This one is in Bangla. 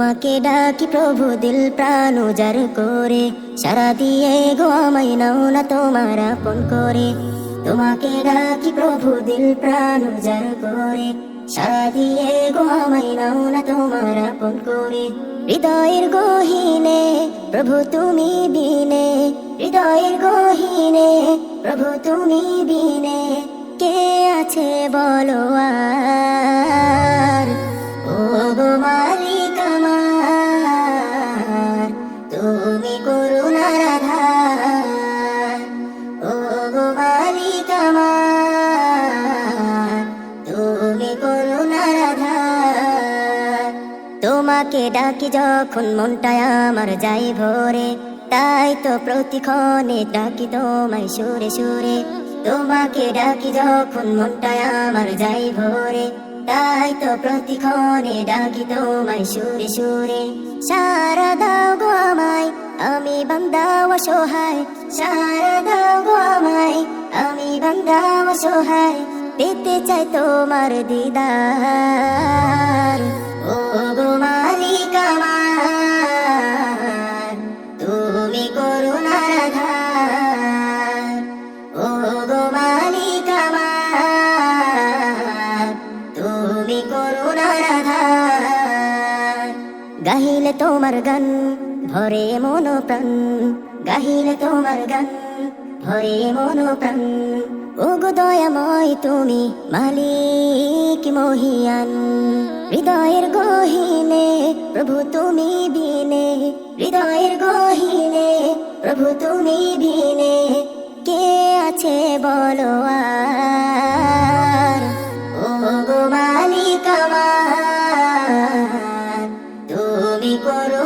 তোমাকে ডাকি প্রভু দিল প্রাণ উজাড় করে, সারা দিয়ে গো আমায় নাও না তোমার আপন করে। তোমাকে ডাকি প্রভু দিল প্রাণ উজাড় করে, সারা দিয়ে গো আমায় নাও না তোমার আপন করে। হৃদয়ের গহীনে প্রভু তুমি বিনে, হৃদয়ের গহীনে প্রভু তুমি বিনে, কে আছে বলো আর। ও গো মালিক আমার, তুমি করুণার আধার। ও গো মালিক আমার, তুমি করুণার আধার। তোমাকে ডাকি যখন মনটায় আমার যাই ভরে, তাই তো প্রতিক্ষণে ডাকি তোমায় সুরে সুরে। তোমাকে ডাকি যখন মনটায় আমার যাই ভরে, তাই তো প্রতিক্ষণে ডাকি তোমায় সুরে সুরে। সারা দাও গো আমায়, আমি বান্দা অসহায়। সারা দাও গো আমায়, আমি বান্দা অসহায়। পেতে চাই তোমার দিদার। ও গো মালিক আমার, তুমি করুণার আধার। ও গো মালিক আমার, তুমি করুণার আধার। গাহিলে তোমার গান ভরে মন প্রাণ, গাহিলে তোমার গান ভরে মন প্রাণ। ও গো দয়াময় তুমি মালিক মহিয়ান। হৃদয়ের গহীনে প্রভু তুমি বিনে, হৃদয়ের গহীনে প্রভু তুমি বিনে, কে আছে বলো আর। ও গো মালিক আমার, তুমি করো